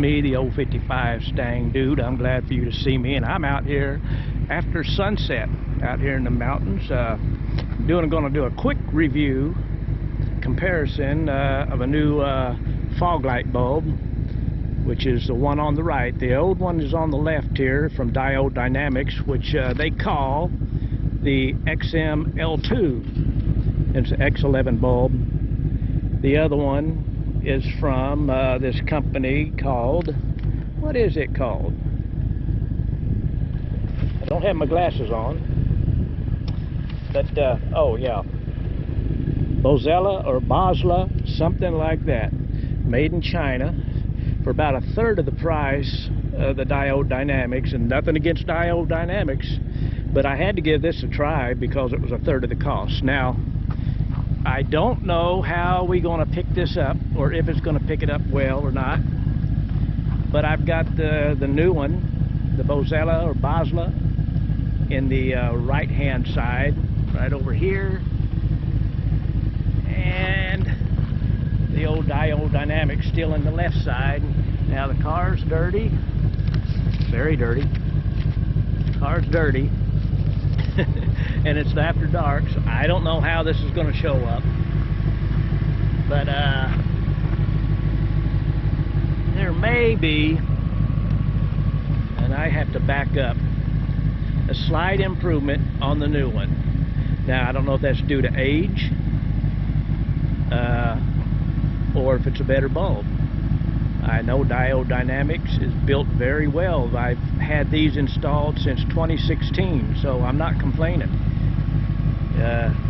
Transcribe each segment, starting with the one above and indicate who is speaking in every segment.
Speaker 1: me, the old 55 Stang dude. I'm glad for you to see me, and I'm out here after sunset out here in the mountains. Going to do a quick review comparison of a new fog light bulb, which is the one on the right. The old one is on the left here from Diode Dynamics, which they call the XML2. It's an H11 bulb. The other one is from this company called, what is it called? I don't have my glasses on, but oh yeah, Boslla or Boslla, something like that, made in China for about 1/3 of the price of the Diode Dynamics. And nothing against Diode Dynamics, but I had to give this a try because it was 1/3 of the cost. Now, I don't know how we're going to pick this up, or if it's going to pick it up well or not. But I've got the new one, the Boslla or Boslla, in the right-hand side, right over here, and the old Diode Dynamics still in the left side. Now the car's dirty, very dirty. The car's dirty. And it's after dark, so I don't know how this is going to show up. But there may be, and I have to back up, a slight improvement on the new one. Now I don't know if that's due to age or if it's a better bulb. I know Diode Dynamics is built very well. I've had these installed since 2016, so I'm not complaining.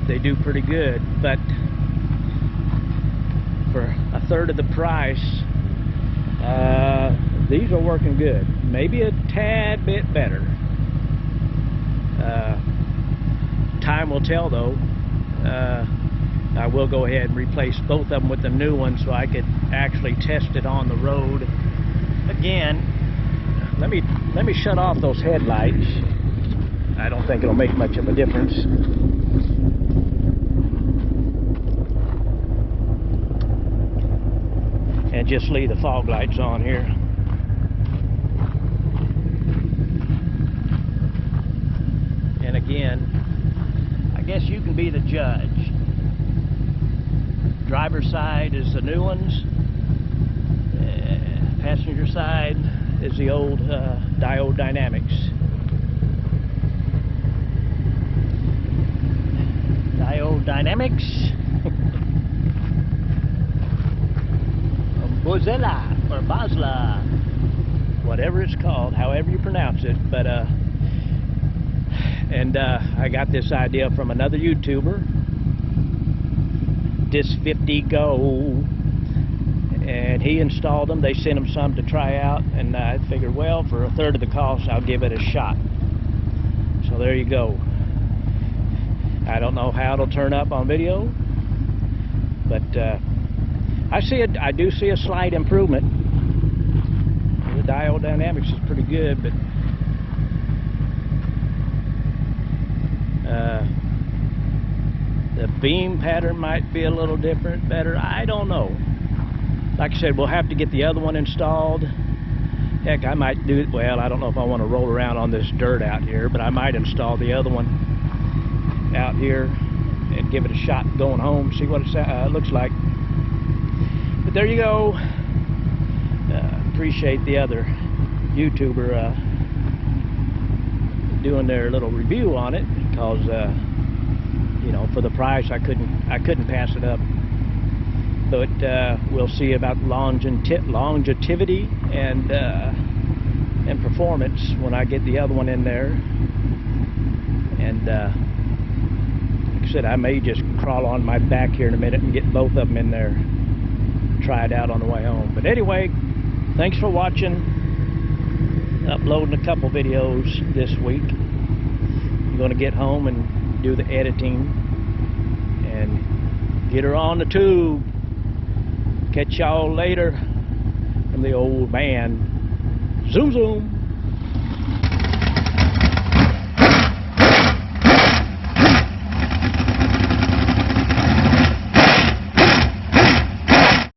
Speaker 1: They do pretty good, but for 1/3 of the price, these are working good. Maybe a tad bit better. Time will tell, though. I will go ahead and replace both of them with the new one so I could actually test it on the road again. Let me shut off those headlights. I don't think it'll make much of a difference. And just leave the fog lights on here. And again, I guess you can be the judge. Driver's side is the new ones. Passenger side is the old Diode Dynamics. Diode Dynamics. Boslla or Boslla, whatever it's called, however you pronounce it. But I got this idea from another YouTuber, Dis50Go, and he installed them. They sent him some to try out, and I figured, well, for 1/3 of the cost, I'll give it a shot. So there you go. I don't know how it'll turn up on video, but I do see a slight improvement. The Diode Dynamics is pretty good, but the beam pattern might be a little different, better. I don't know. Like I said, we'll have to get the other one installed. Heck, I might do it. Well, I don't know if I want to roll around on this dirt out here, but I might install the other one out here and give it a shot going home, see what it looks like. But there you go. Appreciate the other YouTuber doing their little review on it, because you know, for the price, I couldn't pass it up. But we'll see about longevity and performance when I get the other one in there. And like I said, I may just crawl on my back here in a minute and get both of them in there, try it out on the way home. But anyway, thanks for watching. Uploading a couple videos this week. I'm going to get home and do the editing and get her on the tube. Catch y'all later from the old man. Zoom zoom.